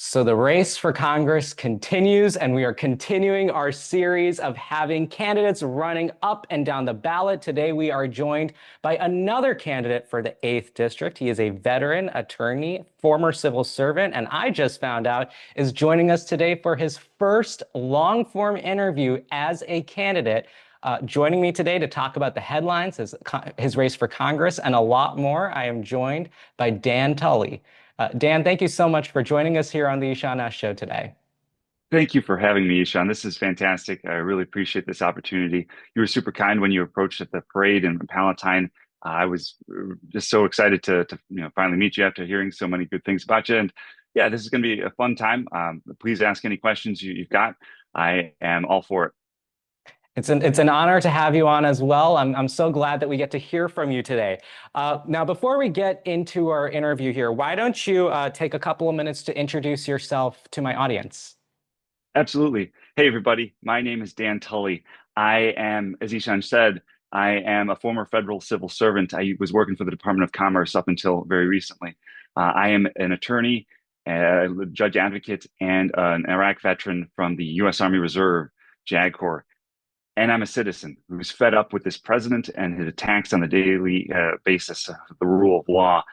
So the race for Congress continues, and we are continuing our series of having candidates running up and down the ballot. Today, we are joined by another candidate for the 8th District. He is a veteran attorney, former civil servant, and I just found out is joining us today for his first long-form interview as a candidate. Joining me today to talk about the headlines, his race for Congress, and a lot more, I am joined by Dan Tully. Dan, thank you so much for joining us here on the Ishan S. Show today. Thank you for having me, Ishan. This is fantastic. I really appreciate this opportunity. You were super kind when you approached at the parade in Palatine. I was just so excited to finally meet you after hearing so many good things about you. And yeah, this is going to be a fun time. Please ask any questions you've got. I am all for it. It's an honor to have you on as well. I'm so glad that we get to hear from you today. Now, before we get into our interview here, why don't you take a couple of minutes to introduce yourself to my audience? Absolutely. Hey, everybody. My name is Dan Tully. I am, as Ishan said, I am a former federal civil servant. I was working for the Department of Commerce up until very recently. I am an attorney, a judge advocate, and an Iraq veteran from the U.S. Army Reserve, JAG Corps. And I'm a citizen who's fed up with this president and his attacks on the daily basis of the rule of law.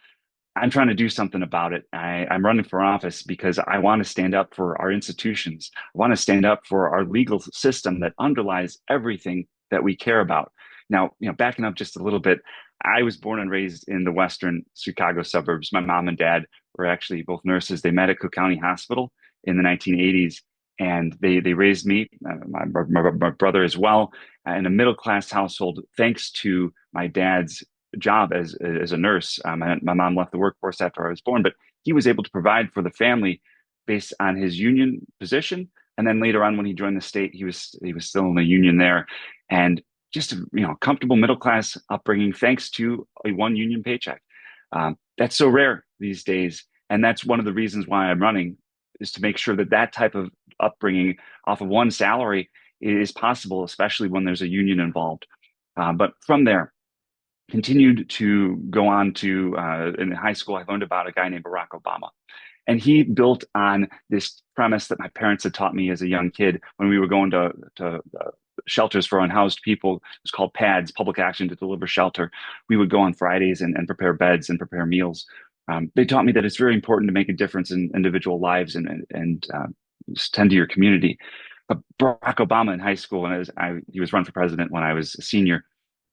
I'm trying to do something about it. I'm running for office because I want to stand up for our institutions. I want to stand up for our legal system that underlies everything that we care about. Now, backing up just a little bit, I was born and raised in the western Chicago suburbs. My mom and dad were actually both nurses. They met at Cook County Hospital in the 1980s, and they raised me, my brother as well, in a middle class household, thanks to my dad's job as a nurse. My mom left the workforce after I was born, but he was able to provide for the family based on his union position. And then later on, when he joined the state, he was still in the union there, and just a comfortable middle class upbringing thanks to a one union paycheck. That's so rare these days, and that's one of the reasons why I'm running, is to make sure that that type of upbringing off of one salary is possible, especially when there's a union involved. But from there, continued to go on to in high school, I learned about a guy named Barack Obama. And he built on this premise that my parents had taught me as a young kid when we were going to shelters for unhoused people. It was called PADS, Public Action to Deliver Shelter. We would go on Fridays and prepare beds and prepare meals. They taught me that it's very important to make a difference in individual lives and tend to your community. But Barack Obama in high school, he was run for president when I was a senior,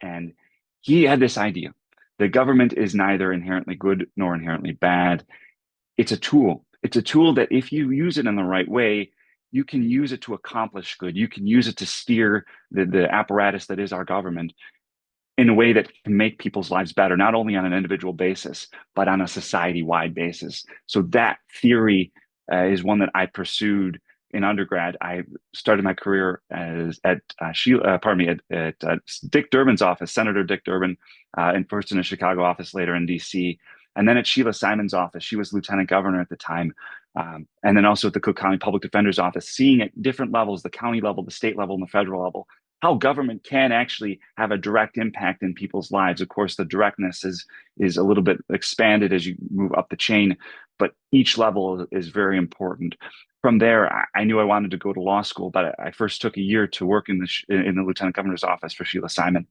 and he had this idea: the government is neither inherently good nor inherently bad. It's a tool. It's a tool that if you use it in the right way, you can use it to accomplish good. You can use it to steer the apparatus that is our government in a way that can make people's lives better, not only on an individual basis, but on a society-wide basis. So that theory is one that I pursued in undergrad. I started my career at Dick Durbin's office, Senator Dick Durbin, and first in the Chicago office, later in D.C., and then at Sheila Simon's office. She was lieutenant governor at the time. And then also at the Cook County Public Defender's office, seeing at different levels, the county level, the state level, and the federal level, how government can actually have a direct impact in people's lives. Of course, the directness is a little bit expanded as you move up the chain, but each level is very important. From there, I knew I wanted to go to law school, but I first took a year to work in the lieutenant governor's office for Sheila Simon,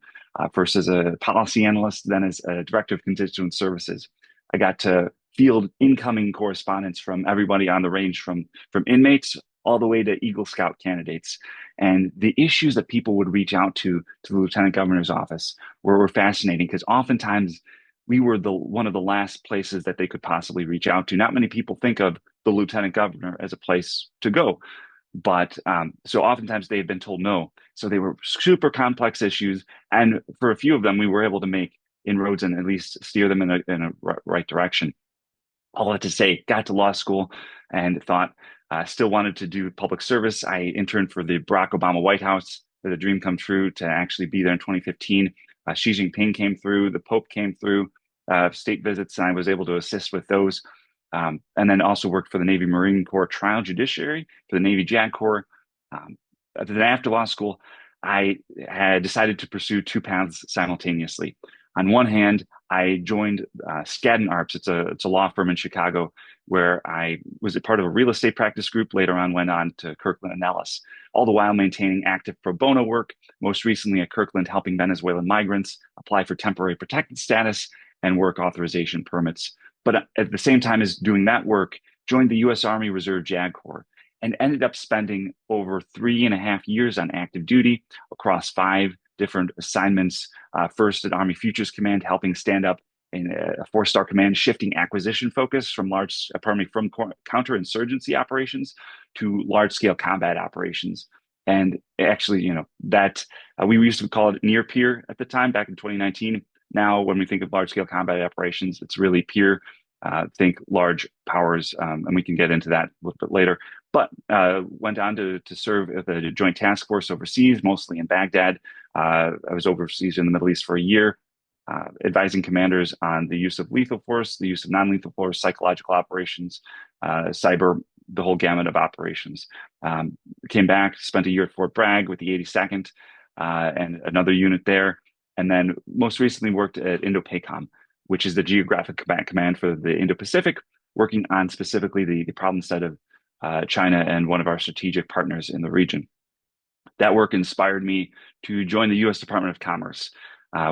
first as a policy analyst, then as a director of constituent services. I got to field incoming correspondence from everybody on the range, from inmates all the way to Eagle Scout candidates. And the issues that people would reach out to the lieutenant governor's office were fascinating, because oftentimes we were one of the last places that they could possibly reach out to. Not many people think of the lieutenant governor as a place to go, but so oftentimes they had been told no. So they were super complex issues, and for a few of them, we were able to make inroads and at least steer them in a right direction. All that to say, got to law school and thought still wanted to do public service. I interned for the Barack Obama White House, for the dream come true to actually be there in 2015. Xi Jinping came through, the Pope came through, state visits, and I was able to assist with those. And then also worked for the Navy Marine Corps Trial Judiciary, for the Navy JAG Corps. Then after law school, I had decided to pursue two paths simultaneously. On one hand, I joined Skadden Arps. It's a law firm in Chicago where I was a part of a real estate practice group, later on went on to Kirkland and Ellis, all the while maintaining active pro bono work, most recently at Kirkland helping Venezuelan migrants apply for temporary protected status and work authorization permits. But at the same time as doing that work, joined the U.S. Army Reserve JAG Corps and ended up spending over 3.5 years on active duty across 5 different assignments. First at Army Futures Command, helping stand up in a 4-star command, shifting acquisition focus from counterinsurgency operations to large-scale combat operations. And actually, that we used to call it near peer at the time back in 2019. Now, when we think of large-scale combat operations, it's really peer. Think large powers, and we can get into that a little bit later. But went on to serve at the Joint Task Force overseas, mostly in Baghdad. I was overseas in the Middle East for a year, advising commanders on the use of lethal force, the use of non-lethal force, psychological operations, cyber, the whole gamut of operations. Came back, spent a year at Fort Bragg with the 82nd and another unit there. And then most recently worked at Indo-PACOM, which is the Geographic Combat Command for the Indo-Pacific, working on specifically the problem set of China and one of our strategic partners in the region. That work inspired me to join the U.S. Department of Commerce,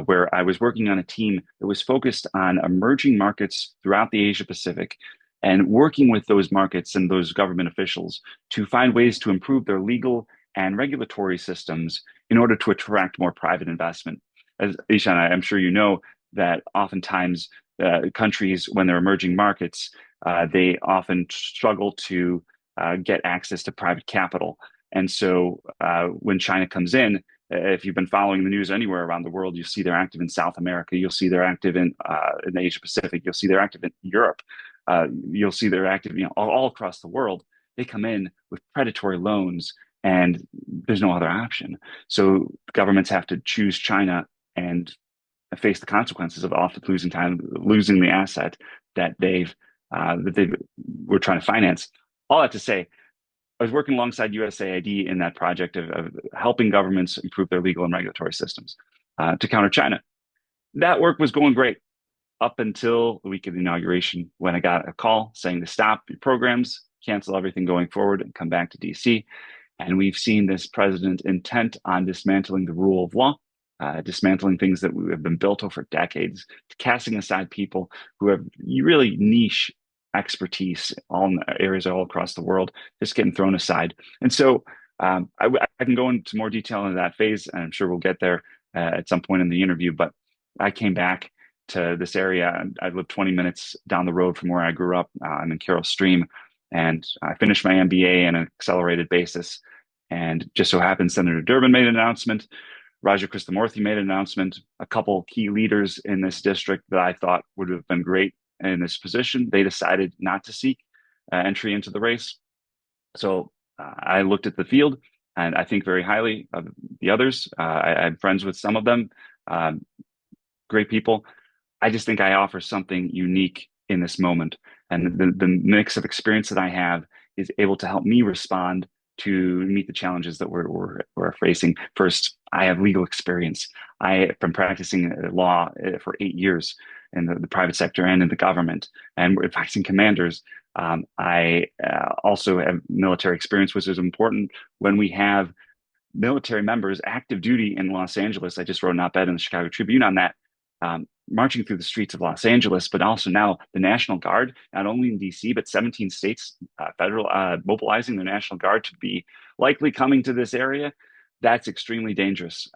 where I was working on a team that was focused on emerging markets throughout the Asia Pacific and working with those markets and those government officials to find ways to improve their legal and regulatory systems in order to attract more private investment. As Ishan, I'm sure you know that oftentimes countries, when they're emerging markets, they often struggle to get access to private capital. And so when China comes in, if you've been following the news anywhere around the world, you see they're active in South America. You'll see they're active in the Asia Pacific. You'll see they're active in Europe. You'll see they're active, all across the world. They come in with predatory loans, and there's no other option. So governments have to choose China and face the consequences of often losing the asset that they were trying to finance. All that to say, I was working alongside USAID in that project of helping governments improve their legal and regulatory systems to counter China. That work was going great up until the week of the inauguration, when I got a call saying to stop your programs, cancel everything going forward, and come back to DC. And we've seen this president intent on dismantling the rule of law, dismantling things that have been built over decades, casting aside people who have really niche expertise in areas all across the world, just getting thrown aside. And so I can go into more detail in that phase, and I'm sure we'll get there at some point in the interview. But I came back to this area. I live 20 minutes down the road from where I grew up. I'm in Carroll Stream, and I finished my MBA on an accelerated basis. And just so happens, Senator Durbin made an announcement. Raja Krishnamurthy made an announcement. A couple key leaders in this district that I thought would have been great in this position, they decided not to seek entry into the race. So I looked at the field, and I think very highly of the others. I'm friends with some of them, great people. I just think I offer something unique in this moment. And the mix of experience that I have is able to help me respond to meet the challenges that we're facing. First, I have legal experience. I have been practicing law for 8 years in the private sector and in the government, and we're advising commanders. I also have military experience, which is important when we have military members active duty in Los Angeles. I just wrote an op-ed in the Chicago Tribune on that, marching through the streets of Los Angeles, but also now the National Guard, not only in DC, but 17 states, federal, mobilizing the National Guard to be likely coming to this area. That's extremely dangerous.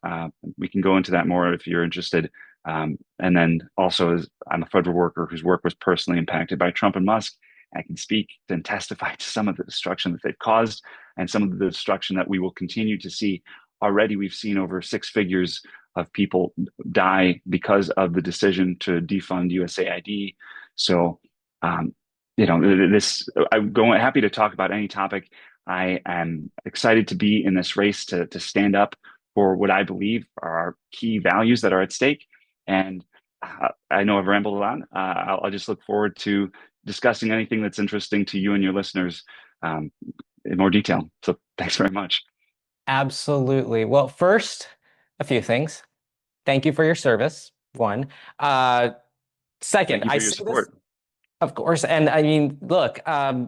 We can go into that more if you're interested. And then also, as I'm a federal worker whose work was personally impacted by Trump and Musk, I can speak and testify to some of the destruction that they've caused and some of the destruction that we will continue to see. Already, we've seen over 6 figures of people die because of the decision to defund USAID. So, I'm happy to talk about any topic. I am excited to be in this race to stand up for what I believe are our key values that are at stake. And I know I've rambled on. I'll just look forward to discussing anything that's interesting to you and your listeners in more detail. So thanks very much. Absolutely. Well, first, a few things. Thank you for your service, one. Second, Thank you for your support. Of course. And I mean, look, I,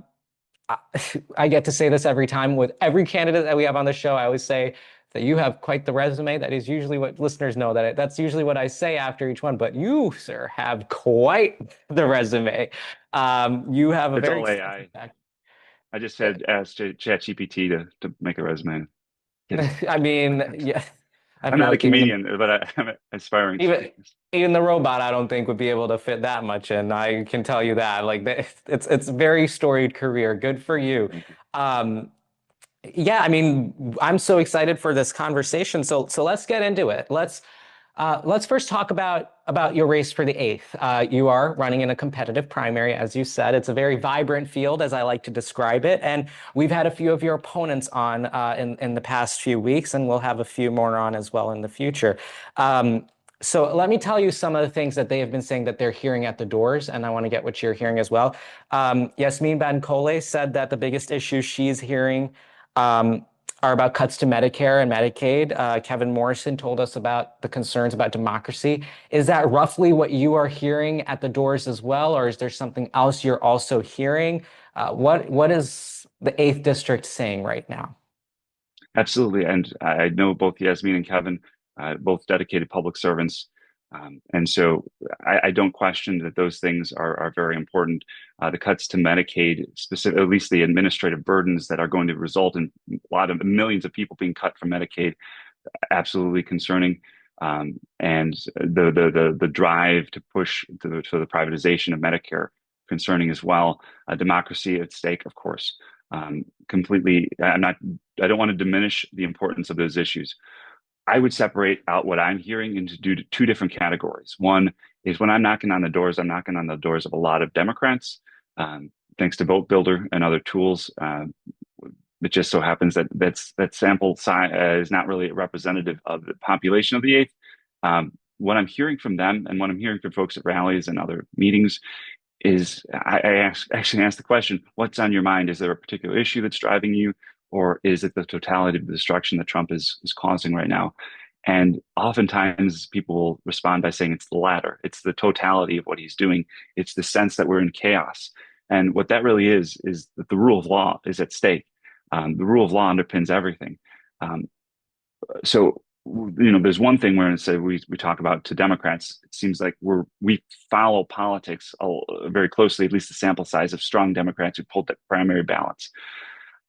I get to say this every time with every candidate that we have on the show. I always say that you have quite the resume. That is usually what listeners know, that's usually what I say after each one. But you, sir, have quite the resume. You have a It's very all extensive AI. back. I just had asked ChatGPT to make a resume. Kidding. I mean, yeah, I I'm feel not a like comedian, but I'm aspiring to even be. even the robot, I don't think would be able to fit that much in. I can tell you that. Like, it's very storied career. Good for you. Thank you. Um, Yeah, I mean, I'm so excited for this conversation. So let's get into it. Let's first talk about your race for the eighth. You are running in a competitive primary, as you said. It's a very vibrant field, as I like to describe it. And we've had a few of your opponents on in the past few weeks, and we'll have a few more on as well in the future. So let me tell you some of the things that they have been saying that they're hearing at the doors, and I want to get what you're hearing as well. Yasmin Bankole said that the biggest issue she's hearing um, are about cuts to Medicare and Medicaid. Kevin Morrison told us about the concerns about democracy. Is that roughly what you are hearing at the doors as well, or is there something else you're also hearing? What is the eighth district saying right now? Absolutely. And I know both Yasmin and Kevin, both dedicated public servants. And so I don't question that those things are very important. The cuts to Medicaid, specific, at least the administrative burdens that are going to result in a lot of millions of people being cut from Medicaid, absolutely concerning. And the drive to push for the privatization of Medicare, concerning as well. Democracy at stake, of course. Completely, I don't want to diminish the importance of those issues. I would separate out what I'm hearing into two different categories. One is when I'm knocking on the doors, I'm knocking on the doors of a lot of Democrats, thanks to Vote Builder and other tools. It just so happens that that sample size is not really representative of the population of the eighth. What I'm hearing from them and what I'm hearing from folks at rallies and other meetings is actually ask the question, what's on your mind? Is there a particular issue that's driving you? Or is it the totality of the destruction that Trump is causing right now? And oftentimes people will respond by saying it's the latter. It's the totality of what he's doing. It's the sense that we're in chaos. And what that really is that the rule of law is at stake. The rule of law underpins everything. Um, so there's one thing where say we talk about to Democrats, it seems like we follow politics very closely, at least the sample size of strong Democrats who pulled the primary ballots.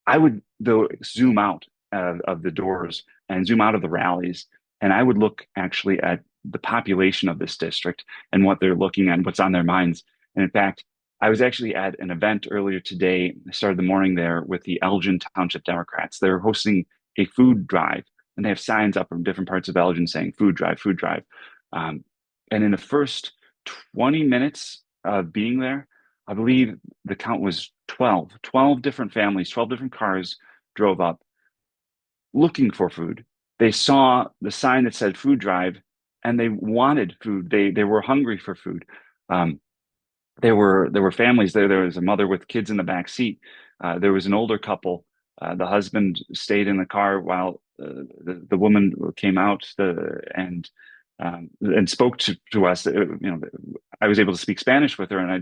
I would though zoom out of the doors and zoom out of the rallies, and I would look actually at the population of this district and what they're looking at, what's on their minds. And in fact, I was actually at an event earlier today. I started the morning there with the Elgin Township Democrats. They're hosting a food drive, and they have signs up from different parts of Elgin saying "food drive, food drive." Um, and in the first 20 minutes of being there, I believe the count was 12 different families, 12 different cars drove up looking for food. They saw the sign that said food drive and they wanted food. They were hungry for food. Um, there were families there. There was a mother with kids in the back seat. There was an older couple. The husband stayed in the car while the woman came out and spoke to us. I was able to speak Spanish with her, and I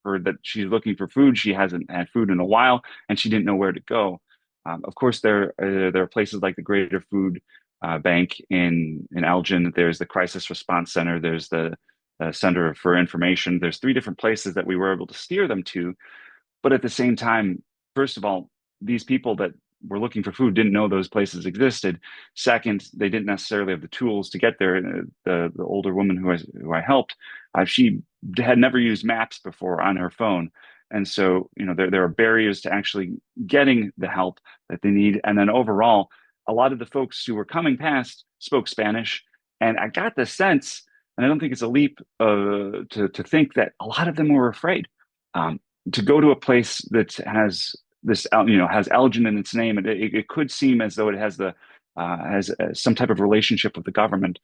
heard that she's looking for food. She hasn't had food in a while, and she didn't know where to go. Of course, there are places like the Greater Food Bank in Elgin. There's the Crisis Response Center. There's the Center for Information. There's three different places that we were able to steer them to. But at the same time, first of all, these people that were looking for food didn't know those places existed. Second, they didn't necessarily have the tools to get there. The older woman who I helped, she had never used maps before on her phone. And so, there are barriers to actually getting the help that they need. And then overall, a lot of the folks who were coming past spoke Spanish. And I got the sense, and I don't think it's a leap to think that a lot of them were afraid. To go to a place that has this, has Elgin in its name, it could seem as though it has some type of relationship with the government.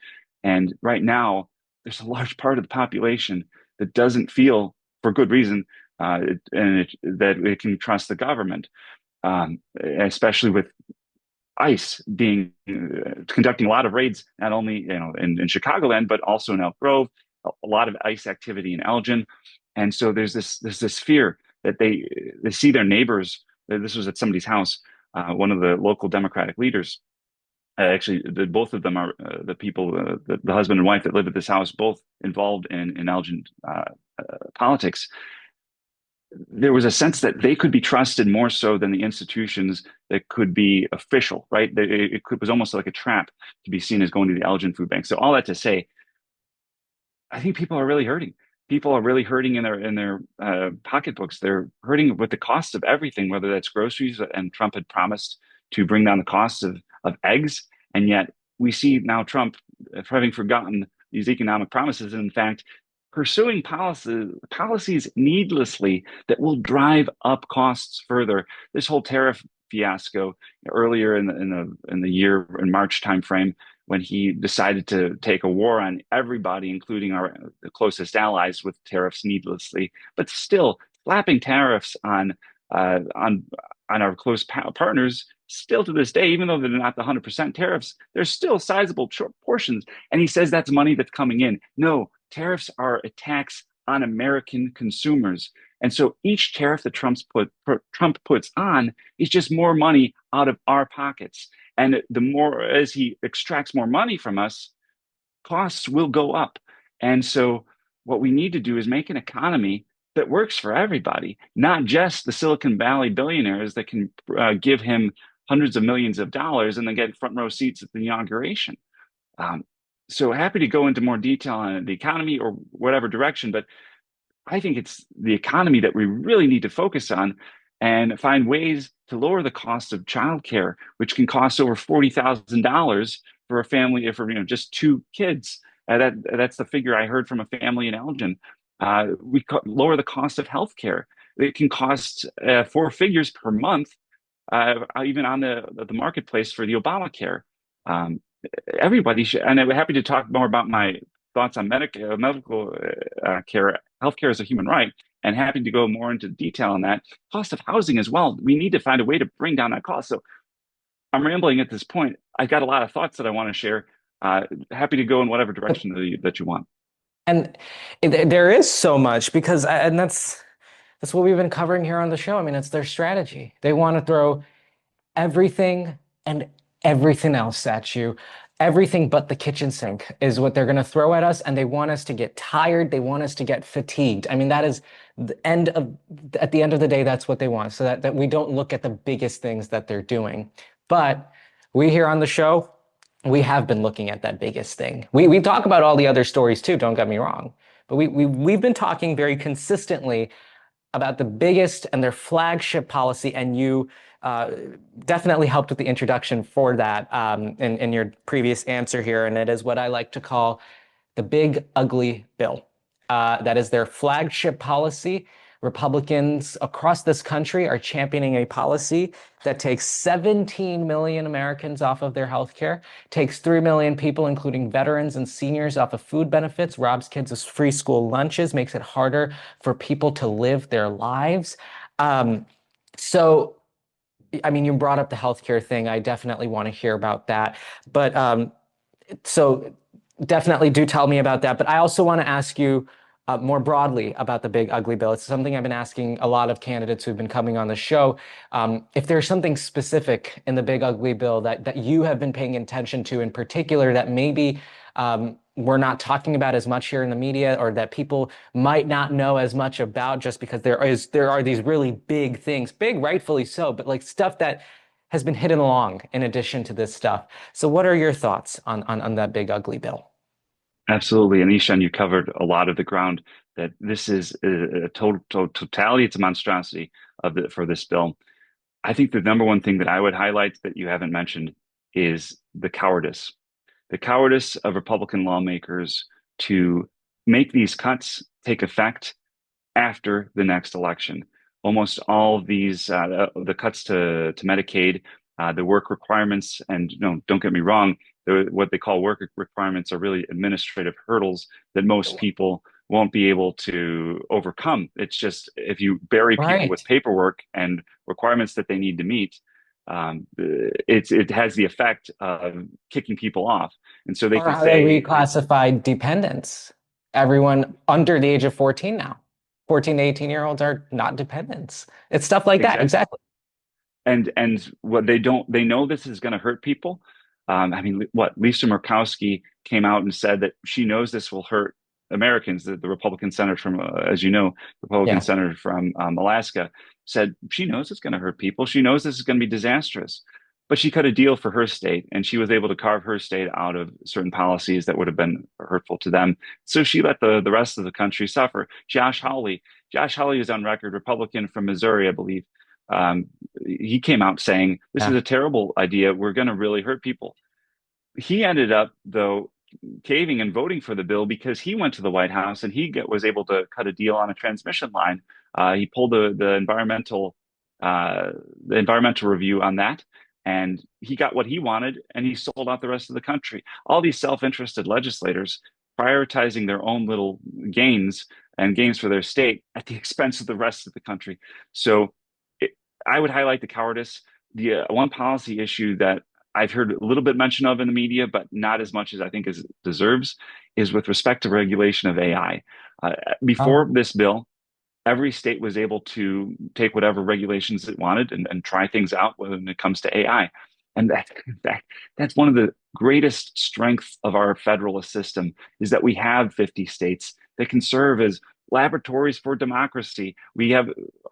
And right now, there's a large part of the population that doesn't feel, for good reason, that it can trust the government, especially with ICE conducting a lot of raids, not only in Chicagoland but also in Elk Grove. A lot of ICE activity in Elgin. And so there's this fear that they see their neighbors. This was at somebody's house. One of the local Democratic leaders, actually, both of them are the people, the husband and wife that live at this house, both involved in Elgin politics. There was a sense that they could be trusted more so than the institutions that could be official, right? Was almost like a trap to be seen as going to the Elgin Food Bank. So all that to say, I think people are really hurting. People are really hurting in their pocketbooks. They're hurting with the cost of everything, whether that's groceries, and Trump had promised to bring down the cost of eggs, and yet we see now Trump having forgotten these economic promises, and in fact, pursuing policies needlessly that will drive up costs further. This whole tariff fiasco earlier in the year in March timeframe, when he decided to take a war on everybody, including our closest allies, with tariffs needlessly, but still slapping tariffs on our close partners. Still to this day, even though they're not the 100% tariffs, there's still sizable portions. And he says that's money that's coming in. No, tariffs are a tax on American consumers. And so each tariff that Trump puts on is just more money out of our pockets. And the more, as he extracts more money from us, costs will go up. And so what we need to do is make an economy that works for everybody, not just the Silicon Valley billionaires that can give him hundreds of millions of dollars and then get front row seats at the inauguration. Um, so happy to go into more detail on the economy or whatever direction, but I think it's the economy that we really need to focus on and find ways to lower the cost of childcare, which can cost over $40,000 for a family for just two kids. That's the figure I heard from a family in Elgin. Lower the cost of healthcare. It can cost four figures per month, even on the marketplace for the Obamacare. Um, Everybody should, and I'm happy to talk more about my thoughts on medical care. Healthcare is a human right, and happy to go more into detail on that. Cost of housing as well. We need to find a way to bring down that cost. So I'm rambling at this point. I've got a lot of thoughts that I want to share. Happy to go in whatever direction that you want. And there is so much because, and that's what we've been covering here on the show. I mean, it's their strategy. They want to throw everything and everything else at you. Everything but the kitchen sink is what they're going to throw at us, and they want us to get tired. They want us to get fatigued. I mean, that is at the end of the day, that's what they want, so that we don't look at the biggest things that they're doing. But we here on the show, we have been looking at that biggest thing. We talk about all the other stories too, don't get me wrong. But we've been talking very consistently about the biggest and their flagship policy, and you definitely helped with the introduction for that in your previous answer here, and it is what I like to call the big ugly bill. That is their flagship policy. Republicans across this country are championing a policy that takes 17 million Americans off of their health care, takes 3 million people, including veterans and seniors, off of food benefits, robs kids of free school lunches, makes it harder for people to live their lives. So, I mean, you brought up the healthcare thing. I definitely want to hear about that. But so definitely do tell me about that. But I also want to ask you more broadly about the big ugly bill. It's something I've been asking a lot of candidates who've been coming on the show. If there's something specific in the big ugly bill that you have been paying attention to in particular that maybe we're not talking about as much here in the media, or that people might not know as much about, just because there are these really big things, big rightfully so, but like stuff that has been hidden along in addition to this stuff. So what are your thoughts on that big ugly bill? Absolutely. And Ishan, you covered a lot of the ground, that this is a totality, it's a monstrosity for this bill. I think the number one thing that I would highlight that you haven't mentioned is the cowardice. The cowardice of Republican lawmakers to make these cuts take effect after the next election. Almost all of these, the cuts to Medicaid, the work requirements, and don't get me wrong, what they call work requirements are really administrative hurdles that most people won't be able to overcome. It's just, if you bury people with paperwork and requirements that they need to meet, it has the effect of kicking people off. And so they can They say, reclassified dependents, everyone under the age of 14 now. 14 to 18-year-olds are not dependents. It's stuff like that. Exactly. Exactly. And what they know this is going to hurt people. I mean, what Lisa Murkowski came out and said that she knows this will hurt Americans. The Republican senator from, as you know, Republican Yeah. senator from Alaska said she knows it's going to hurt people. She knows this is going to be disastrous, but she cut a deal for her state, and she was able to carve her state out of certain policies that would have been hurtful to them. So she let the rest of the country suffer. Josh Hawley is on record, Republican from Missouri, I believe. Um, he came out saying, this is Yeah. a terrible idea. We're going to really hurt people. He ended up, though, caving and voting for the bill because he went to the White House and was able to cut a deal on a transmission line. He pulled the environmental review on that, and he got what he wanted, and he sold out the rest of the country. All these self-interested legislators prioritizing their own little gains and gains for their state at the expense of the rest of the country. So I would highlight the cowardice. The one policy issue that I've heard a little bit mention of in the media, but not as much as I think as it deserves, is with respect to regulation of AI. Before Oh. this bill, every state was able to take whatever regulations it wanted and try things out when it comes to AI. And that's one of the greatest strengths of our federalist system, is that we have 50 states that can serve as laboratories for democracy. We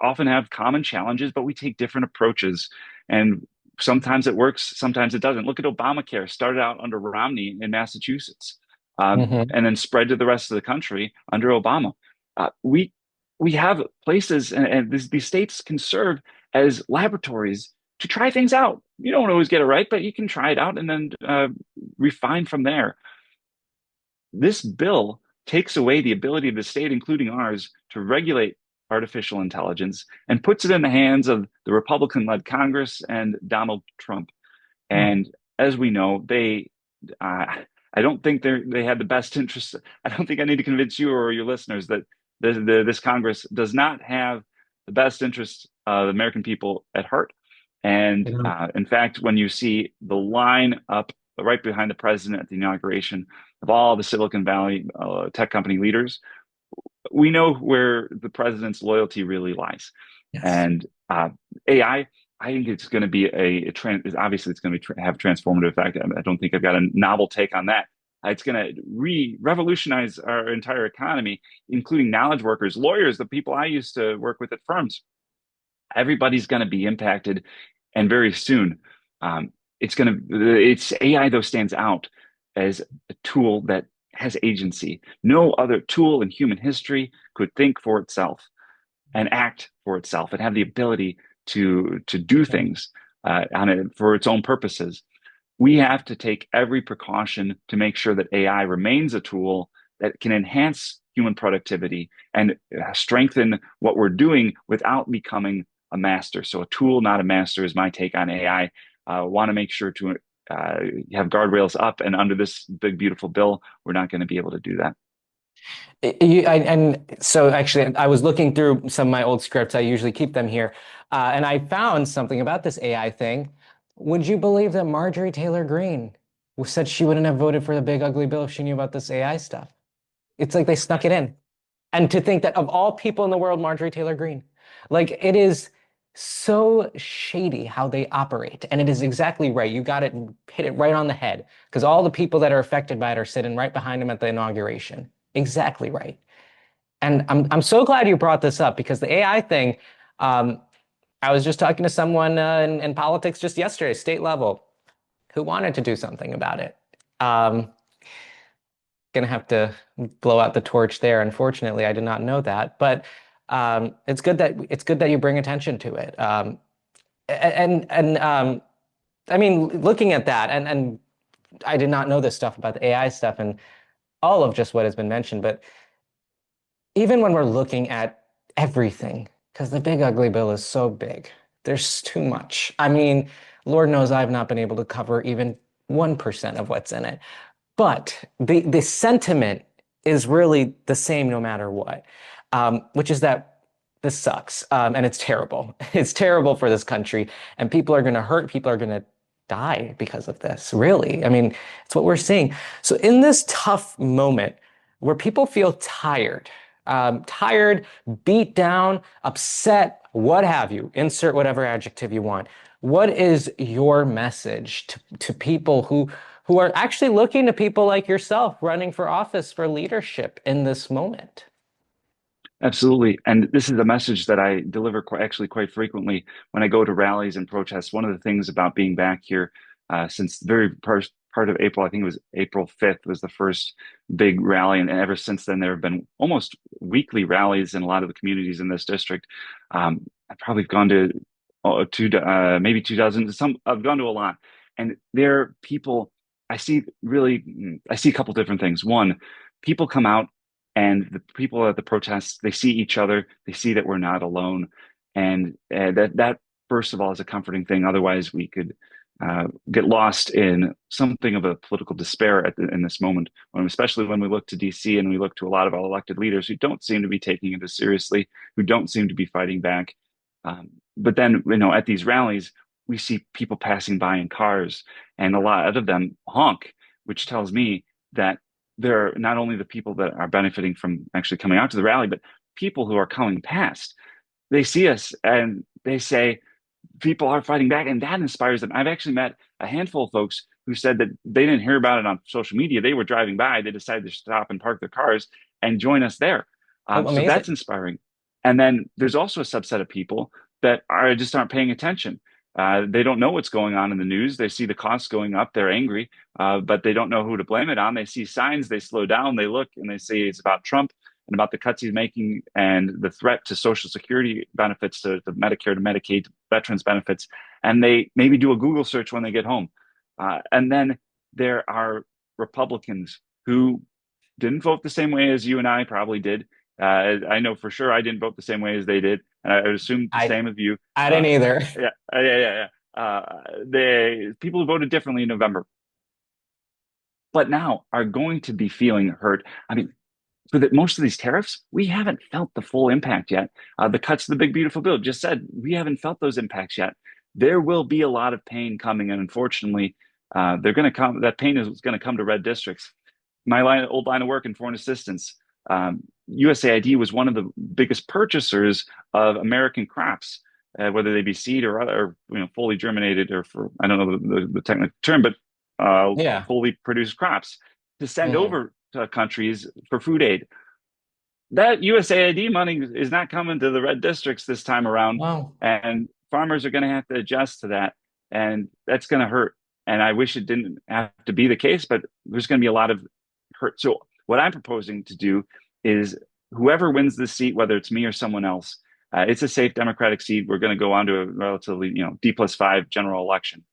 often have common challenges, but we take different approaches. And sometimes it works, sometimes it doesn't. Look at Obamacare, started out under Romney in Massachusetts, Hmm. and then spread to the rest of the country under Obama. We have places, and these states can serve as laboratories to try things out. You don't always get it right, but you can try it out and then refine from there. This bill takes away the ability of the state, including ours, to regulate artificial intelligence and puts it in the hands of the Republican-led Congress and Donald Trump. And as we know, I don't think they had the best interest. I don't think I need to convince you or your listeners that this Congress does not have the best interests of the American people at heart. And Yeah. in fact, when you see the line up right behind the president at the inauguration of all the Silicon Valley tech company leaders, we know where the president's loyalty really lies. Yes. And AI, I think it's going to be obviously it's going to have a transformative effect. I don't think I've got a novel take on that. It's going to revolutionize our entire economy, including knowledge workers, lawyers, the people I used to work with at firms. Everybody's going to be impacted, and very soon. It's AI, though, stands out as a tool that has agency. No other tool in human history could think for itself and act for itself and have the ability to do things on it for its own purposes. We have to take every precaution to make sure that AI remains a tool that can enhance human productivity and strengthen what we're doing without becoming a master. So a tool, not a master, is my take on AI. Want to make sure to have guardrails up, and under this big, beautiful bill, we're not going to be able to do that. And so actually, I was looking through some of my old scripts. I usually keep them here. And I found something about this AI thing. Would you believe that Marjorie Taylor Greene said she wouldn't have voted for the big ugly bill if she knew about this AI stuff? It's like they snuck it in. And to think that of all people in the world, Marjorie Taylor Greene, like it is so shady how they operate. And it is exactly right. You got it and hit it right on the head, because all the people that are affected by it are sitting right behind him at the inauguration. Exactly right. And I'm so glad you brought this up, because the AI thing, I was just talking to someone in politics just yesterday, state level, who wanted to do something about it. Gonna have to blow out the torch there. Unfortunately, I did not know that, but it's good that you bring attention to it. And I mean, looking at that, and I did not know this stuff about the AI stuff and all of just what has been mentioned, but even when we're looking at everything, because the big ugly bill is so big, there's too much. I mean, Lord knows I've not been able to cover even 1% of what's in it. But the sentiment is really the same no matter what, which is that this sucks, and it's terrible. It's terrible for this country, and people are going to hurt. People are going to die because of this, really. I mean, it's what we're seeing. So in this tough moment where people feel tired, tired, beat down, upset, what have you. Insert whatever adjective you want. What is your message to people who are actually looking to people like yourself running for office for leadership in this moment? Absolutely. And this is a message that I deliver actually quite frequently when I go to rallies and protests. One of the things about being back here since the very first part of April, I think it was April 5th, was the first big rally. And ever since then, there have been almost weekly rallies in a lot of the communities in this district. I've probably gone to maybe 2 dozen. I've gone to a lot. And there are people, I see a couple different things. One, people come out, and the people at the protests, they see each other, they see that we're not alone, and that first of all is a comforting thing. Otherwise, we could get lost in something of a political despair in this moment, especially when we look to DC and we look to a lot of our elected leaders who don't seem to be taking it as seriously, who don't seem to be fighting back. But then, at these rallies, we see people passing by in cars, and a lot of them honk, which tells me that they're not only the people that are benefiting from actually coming out to the rally, but people who are coming past. They see us and they say, people are fighting back, and that inspires them. I've actually met a handful of folks who said that they didn't hear about it on social media. They were driving by, they decided to stop and park their cars and join us there. Oh, So amazing. that's inspiring. And then there's also a subset of people that aren't paying attention. They don't know what's going on in the news. They see the costs going up. They're angry, but they don't know who to blame it on. They see signs, they slow down, they look, and they say it's about Trump and about the cuts he's making and the threat to Social Security benefits, to Medicare, to Medicaid, to veterans benefits. And they maybe do a Google search when they get home. And then there are Republicans who didn't vote the same way as you and I probably did. I know for sure I didn't vote the same way as they did, and I would assume the I same of you. I didn't either. Yeah, the people who voted differently in November, but now are going to be feeling hurt. I mean, for most of these tariffs, we haven't felt the full impact yet. The cuts to the big beautiful bill just said we haven't felt those impacts yet. There will be a lot of pain coming, and unfortunately, they're going to come. That pain is going to come to red districts. My old line of work in foreign assistance, USAID was one of the biggest purchasers of American crops, whether they be seed or other, fully germinated, or for I don't know the technical term, but Yeah. fully produced crops to send Mhm. over to countries for food aid. That USAID money is not coming to the red districts this time around, Wow. and farmers are going to have to adjust to that, and that's going to hurt. And I wish it didn't have to be the case, but there's going to be a lot of hurt. So what I'm proposing to do is whoever wins this seat, whether it's me or someone else, it's a safe Democratic seat. We're going to go on to a relatively, D+5 general election.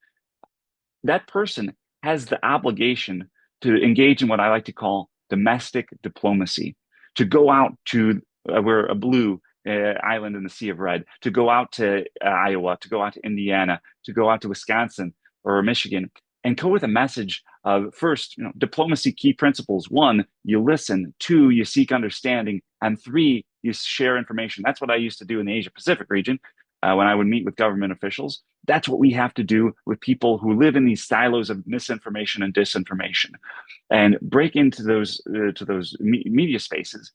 That person has the obligation to engage in what I like to call domestic diplomacy, to go out to we're a blue island in the Sea of Red, to go out to Iowa, to go out to Indiana, to go out to Wisconsin or Michigan, and go with a message of first, diplomacy key principles. One, you listen. Two, you seek understanding. And three, you share information. That's what I used to do in the Asia Pacific region when I would meet with government officials. That's what we have to do with people who live in these silos of misinformation and disinformation, and break into those to those media spaces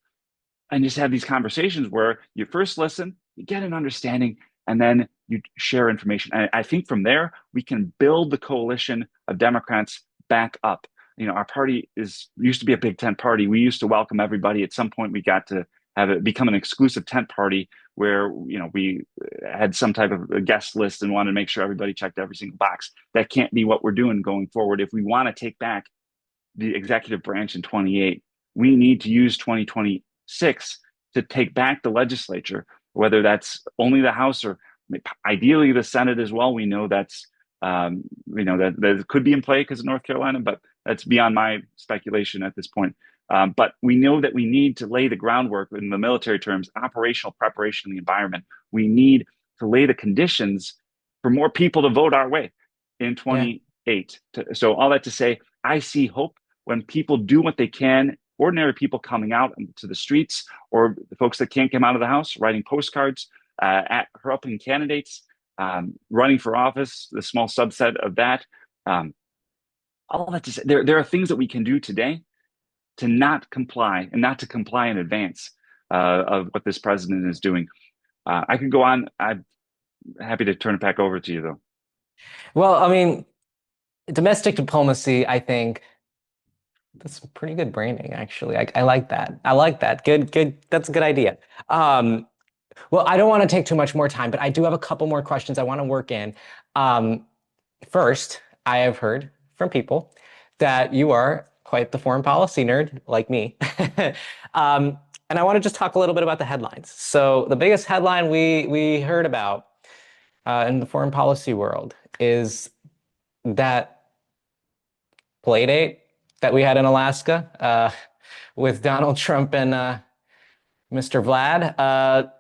and just have these conversations where you first listen, you get an understanding, and then you share information. And I think from there we can build the coalition of Democrats back up. Our party used to be a big tent party. We used to welcome everybody. At some point, we got to have it become an exclusive tent party where we had some type of a guest list and wanted to make sure everybody checked every single box. That can't be what we're doing going forward. If we want to take back the executive branch in 28, we need to use 2026 to take back the legislature, whether that's only the House or ideally the Senate as well. We know that could be in play because of North Carolina, but that's beyond my speculation at this point. But we know that we need to lay the groundwork in the military terms, operational preparation in the environment. We need to lay the conditions for more people to vote our way in Yeah. 28. So all that to say, I see hope when people do what they can, ordinary people coming out to the streets, or the folks that can't come out of the house, writing postcards, helping candidates, running for office, the small subset of that. All that to say, there are things that we can do today to not comply and not to comply in advance. of what this president is doing. I could go on. I'm happy to turn it back over to you, though. Well, I mean, domestic diplomacy, I think that's pretty good branding, actually. I like that. I like that. Good, good. That's a good idea. Um, well, I don't want to take too much more time, but I do have a couple more questions I want to work in. Um, First, I have heard from people that you are quite the foreign policy nerd, like me. Um, and I want to just talk a little bit about the headlines. So the biggest headline we heard about in the foreign policy world is that play date that we had in Alaska with Donald Trump and Mr. Vlad.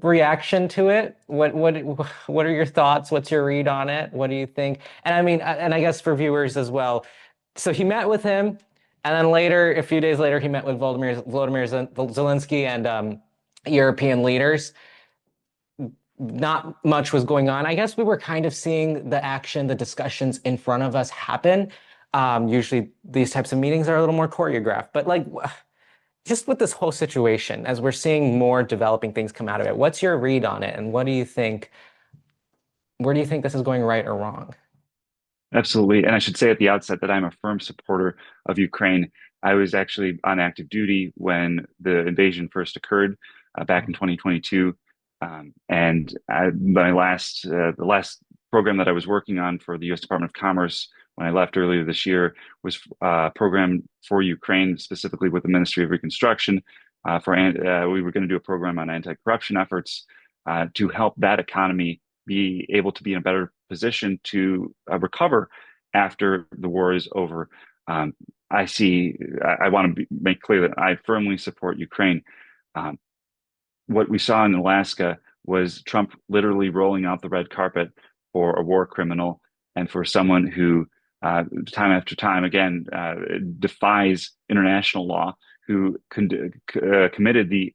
Reaction to it? What are your thoughts? What's your read on it? What do you think? And I mean, and I guess for viewers as well. So he met with him, and then later, a few days later, he met with Volodymyr Zelensky and European leaders. Not much was going on. I guess we were kind of seeing the action, the discussions in front of us happen. Usually, these types of meetings are a little more choreographed, but like just with this whole situation, as we're seeing more developing things come out of it, what's your read on it? And what do you think? Where do you think this is going right or wrong? Absolutely. And I should say at the outset that I'm a firm supporter of Ukraine. I was actually on active duty when the invasion first occurred back in 2022. The last program that I was working on for the U.S. Department of Commerce when I left earlier this year was a program for Ukraine, specifically with the Ministry of Reconstruction. We were going to do a program on anti-corruption efforts to help that economy be able to be in a better position to recover after the war is over. I want to make clear that I firmly support Ukraine. Um, what we saw in Alaska was Trump literally rolling out the red carpet for a war criminal and for someone who, time after time, again, defies international law, who committed the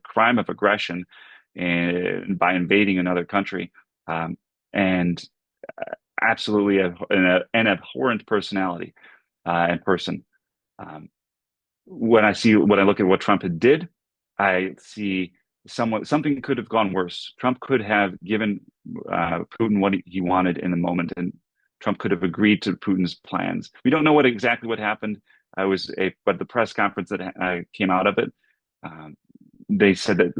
crime of aggression by invading another country, and absolutely an abhorrent personality and person. Um, when I look at what Trump had did, I see something could have gone worse. Trump could have given Putin what he wanted in the moment, and Trump could have agreed to Putin's plans. We don't know exactly what happened. But the press conference that came out of it, um, they said that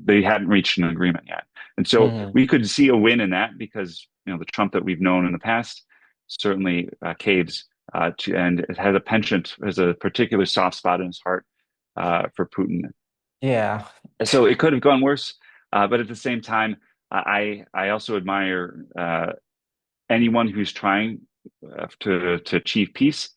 they hadn't reached an agreement yet, and so Hmm. we could see a win in that because the Trump that we've known in the past certainly caves and it has a particular soft spot in his heart for Putin. Yeah. So it could have gone worse, but at the same time, I also admire anyone who's trying to achieve peace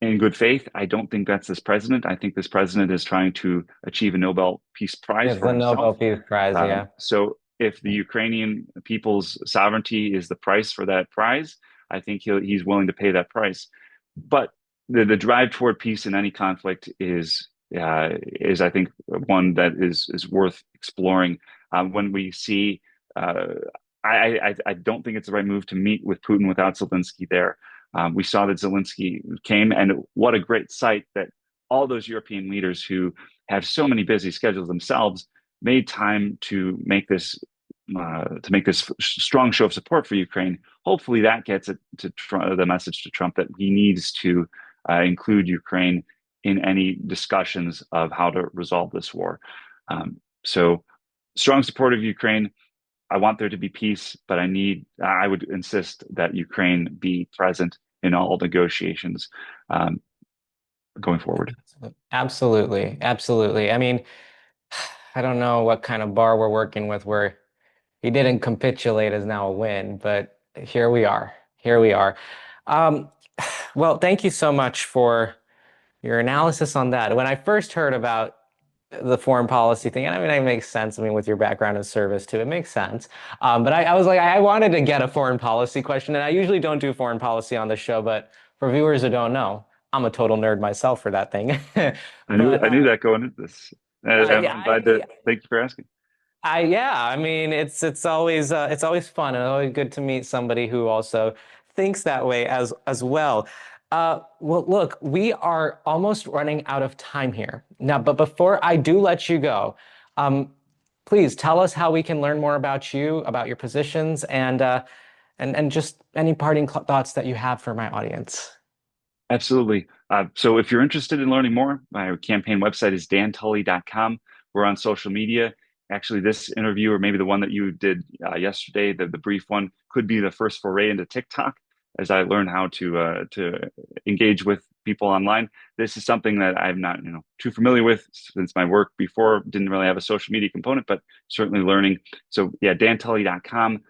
in good faith. I don't think that's this president. I think this president is trying to achieve a Nobel Peace Prize It's for the Nobel himself. Peace Prize, yeah. So if the Ukrainian people's sovereignty is the price for that prize, I think he's willing to pay that price. But the drive toward peace in any conflict is I think one that is worth exploring. When we see, I don't think it's the right move to meet with Putin without Zelensky there. We saw that Zelensky came, and what a great sight that all those European leaders who have so many busy schedules themselves made time to make this strong show of support for Ukraine. Hopefully, that gets it to the message to Trump that he needs to include Ukraine in any discussions of how to resolve this war. So, strong support of Ukraine. I want there to be peace, but I would insist that Ukraine be present in all negotiations um, going forward. Absolutely. Absolutely. I mean, I don't know what kind of bar we're working with where he didn't capitulate is now a win, but here we are. Here we are. Um, well, thank you so much for your analysis on that. When I first heard about the foreign policy thing, and I mean, it makes sense. I mean, with your background in service too, it makes sense. But I was like, I wanted to get a foreign policy question, and I usually don't do foreign policy on the show, but for viewers who don't know, I'm a total nerd myself for that thing. But I knew that going into this. yeah, I'm glad to thank you for asking. yeah, I mean, it's always fun and always good to meet somebody who also thinks that way as well. Well, look, we are almost running out of time here. Now, but before I do let you go, um, please tell us how we can learn more about you, about your positions, and just any parting thoughts that you have for my audience. Absolutely. So if you're interested in learning more, my campaign website is dantully.com. We're on social media. Actually, this interview, or maybe the one that you did yesterday, the brief one, could be the first foray into TikTok as I learn how to engage with people online. This is something that I'm not, too familiar with since my work before didn't really have a social media component, but certainly learning. So yeah, dantully.com.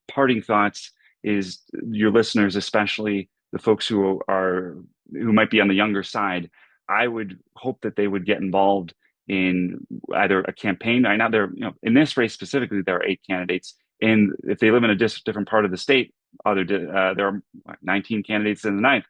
Parting thoughts is your listeners, especially the folks who might be on the younger side, I would hope that they would get involved in either a campaign. Right now, in this race specifically, there are 8 candidates, and if they live in a different part of the state, there are 19 candidates in the ninth.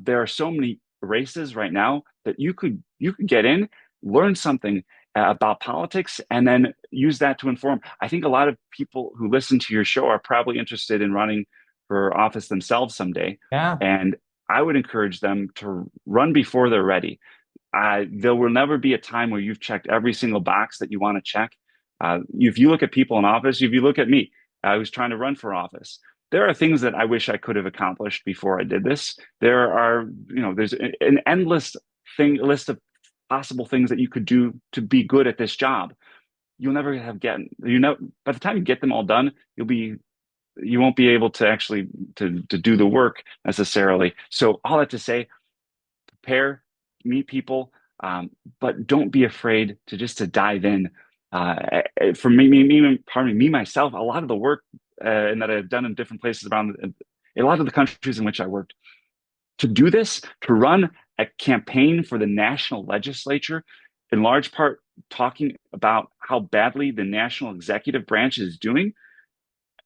There are so many races right now that you could get in, learn something about politics, and then use that to inform. I think a lot of people who listen to your show are probably interested in running for office themselves someday. Yeah. And I would encourage them to run before they're ready. There will never be a time where you've checked every single box that you want to check. If you look at people in office, if you look at me, I was trying to run for office. There are things that I wish I could have accomplished before I did this. There's an endless list of possible things that you could do to be good at this job. You'll never have gotten, by the time you get them all done, you won't be able to actually to do the work necessarily. So all that to say, prepare, meet people, but don't be afraid to dive in. For me myself, a lot of the work and that I've done in different places around a lot of the countries in which I worked, to do this, to run a campaign for the national legislature, in large part talking about how badly the national executive branch is doing,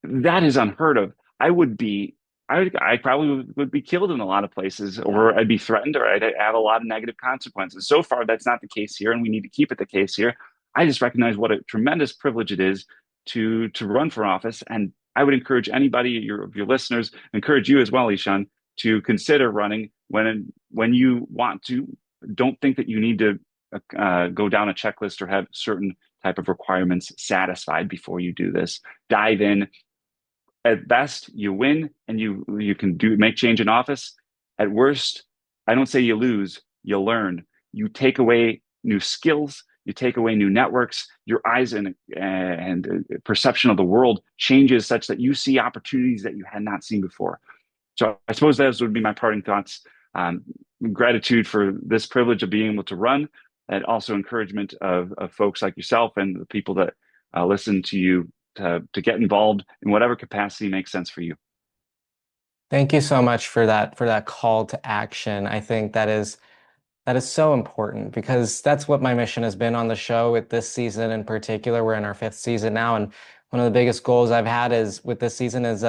that is unheard of. I would be, I probably would be killed in a lot of places, or I'd be threatened, or I'd have a lot of negative consequences. So far, that's not the case here, and we need to keep it the case here. I just recognize what a tremendous privilege it is to run for office, and I would encourage anybody, your listeners, encourage you as well, Ishan, to consider running when you want to. Don't think that you need to go down a checklist or have certain type of requirements satisfied before you do this. Dive in. At best, you win and you can make change in office. At worst, I don't say you lose, you learn. You take away new skills, you take away new networks, your eyes and perception of the world changes such that you see opportunities that you had not seen before. So I suppose those would be my parting thoughts. Gratitude for this privilege of being able to run, and also encouragement of folks like yourself and the people that listen to you to get involved in whatever capacity makes sense for you. Thank you so much for that call to action. I think that is so important because that's what my mission has been on the show with this season in particular. We're in our 5th season now, and one of the biggest goals I've had is with this season is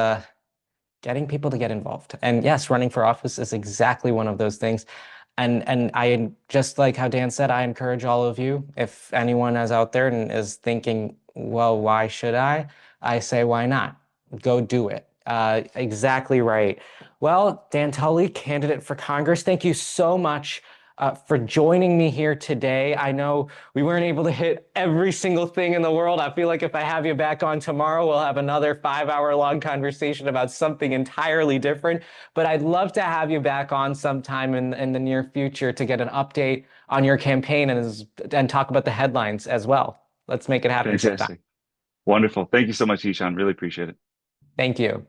getting people to get involved. And yes, running for office is exactly one of those things. And I just like how Dan said, I encourage all of you, if anyone is out there and is thinking, well, why should I say, why not? Go do it. Exactly right. Well, Dan Tully, candidate for Congress, thank you so much for joining me here today. I know we weren't able to hit every single thing in the world. I feel like if I have you back on tomorrow, we'll have another 5-hour long conversation about something entirely different. But I'd love to have you back on sometime in the near future to get an update on your campaign and talk about the headlines as well. Let's make it happen sometime. Fantastic. Wonderful. Thank you so much, Ishan. Really appreciate it. Thank you.